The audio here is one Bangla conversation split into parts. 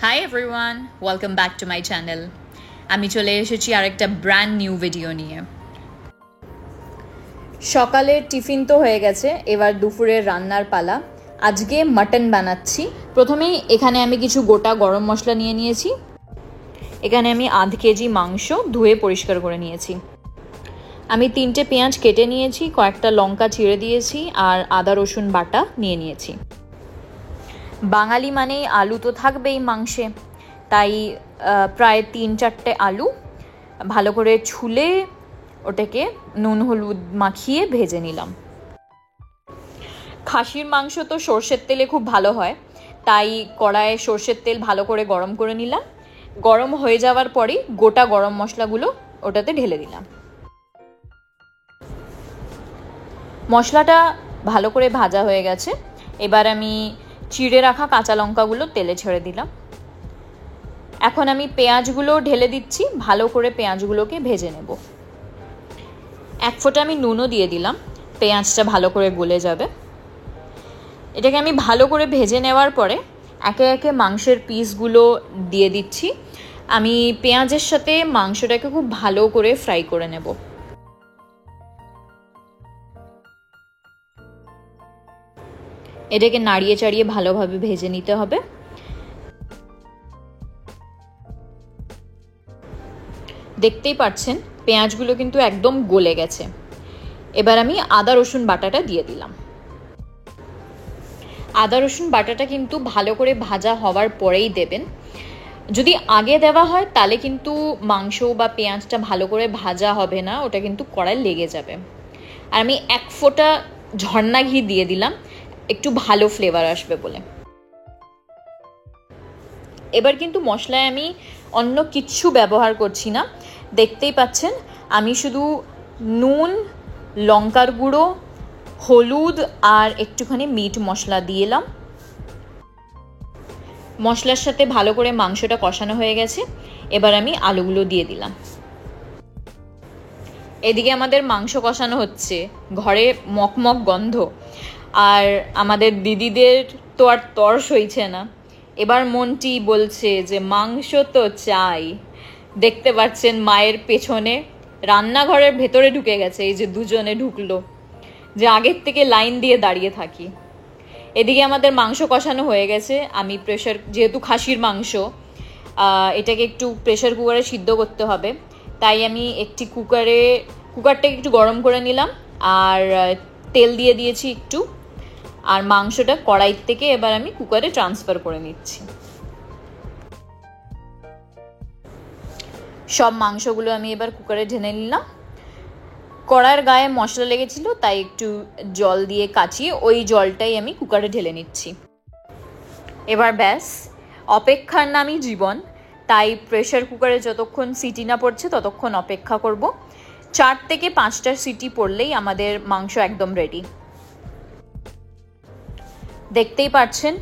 Hi everyone, welcome back to my channel. আমি চলে এসেছি আরেকটা ব্র্যান্ড নিউ ভিডিও নিয়ে। সকালের টিফিন তো হয়ে গেছে, এবার দুপুরের রান্নার পালা। আজকে মাটন বানাচ্ছি। প্রথমেই এখানে আমি কিছু গোটা গরম মশলা নিয়ে নিয়েছি। এখানে আমি আধা কেজি মাংস ধুয়ে পরিষ্কার করে নিয়েছি। আমি 3টে পেঁয়াজ কেটে নিয়েছি, কয়েকটা লঙ্কা চিড়ে দিয়েছি আর আদা রসুন বাটা নিয়ে নিয়েছি। বাঙালি মানেই আলু তো থাকবেই মাংসে, তাই প্রায় 3-4টে আলু ভালো করে ছুলে ওটাকে নুন হলুদ মাখিয়ে ভেজে নিলাম। খাসির মাংস তো সর্ষের তেলে খুব ভালো হয়, তাই কড়াইয়ে সর্ষের তেল ভালো করে গরম করে নিলাম। গরম হয়ে যাওয়ার পরেই গোটা গরম মশলাগুলো ওটাতে ঢেলে দিলাম। মশলাটা ভালো করে ভাজা হয়ে গেছে, এবার আমি চিড়ে রাখা কাঁচা লঙ্কাগুলো তেলে ছেড়ে দিলাম। এখন আমি পেঁয়াজগুলো ঢেলে দিচ্ছি, ভালো করে পেঁয়াজগুলোকে ভেজে নেব। 1 ফোঁটা আমি নুনও দিয়ে দিলাম, পেঁয়াজটা ভালো করে গলে যাবে। এটাকে আমি ভালো করে ভেজে নেওয়ার পরে একে একে মাংসের পিসগুলো দিয়ে দিচ্ছি। আমি পেঁয়াজের সাথে মাংসটাকে খুব ভালো করে ফ্রাই করে নেব। এটাকে নাড়িয়ে চাড়িয়ে ভালোভাবে ভেজে নিতে হবে। দেখতেই পাচ্ছেন পেঁয়াজগুলো কিন্তু একদম গলে গেছে। এবার আমি আদা রসুন বাটাটা দিয়ে দিলাম। আদা রসুন বাটাটা কিন্তু ভালো করে ভাজা হওয়ার পরেই দেবেন। যদি আগে দেওয়া হয় তাহলে কিন্তু মাংস বা পেঁয়াজটা ভালো করে ভাজা হবে না, ওটা কিন্তু কড়ায় লেগে যাবে। আর আমি 1 ফোঁটা ঝর্ণা ঘি দিয়ে দিলাম, একটু ভালো ফ্লেভার আসবে বলে। এবার কিন্তু মশলায় আমি অন্য কিচ্ছু ব্যবহার করছি না। দেখতেই পাচ্ছেন আমি শুধু নুন, লঙ্কার গুঁড়ো, হলুদ আর একটুখানি মিট মশলা দিয়েলাম। মশলার সাথে ভালো করে মাংসটা কষানো হয়ে গেছে, এবার আমি আলুগুলো দিয়ে দিলাম। এদিকে আমাদের মাংস কষানো হচ্ছে, ঘরে মকমক গন্ধ, আর আমাদের দিদিদের তো আর তর সইছে না। এবার মনটি বলছে যে মাংস তো চাই। দেখতে পাচ্ছেন মায়ের পেছনে রান্নাঘরের ভেতরে ঢুকে গেছে, এই যে দুজনে ঢুকলো, যে আগের থেকে লাইন দিয়ে দাঁড়িয়ে থাকি। এদিকে আমাদের মাংস কষানো হয়ে গেছে। আমি যেহেতু খাসির মাংস, এটাকে একটু প্রেশার কুকারে সিদ্ধ করতে হবে, তাই আমি একটি কুকারটাকে একটু গরম করে নিলাম আর তেল দিয়ে দিয়েছি একটু, আর মাংসটা কড়াই থেকে এবার আমি কুকারে ট্রান্সফার করে নিচ্ছি। সব মাংসগুলো আমি এবার কুকারে ঢেলে নিলাম। কড়াইয়ের গায়ে মশলা লেগেছিল, তাই একটু জল দিয়ে কাচিয়ে ওই জলটাই আমি কুকারে ঢেলে নিচ্ছি। এবার ব্যাস, অপেক্ষার নামই জীবন, তাই প্রেশার কুকারে যতক্ষণ সিটি না পড়ছে ততক্ষণ অপেক্ষা করব। 4 থেকে 5টা সিটি পড়লেই আমাদের মাংস একদম রেডি। দেখতেই পাচ্ছেন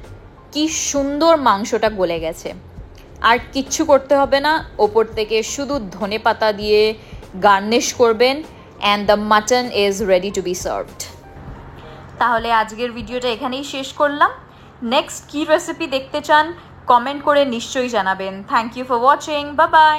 কি সুন্দর মাংসটা গলে গেছে। আর কিচ্ছু করতে হবে না, ওপর থেকে শুধু ধনেপাতা দিয়ে গার্নিশ করবেন and the mutton is ready to be served. তাহলে আজকের ভিডিওটা এখানেই শেষ করলাম। নেক্সট কি রেসিপি দেখতে চান কমেন্ট করে নিশ্চয়ই জানাবেন। Thank you for watching, bye by.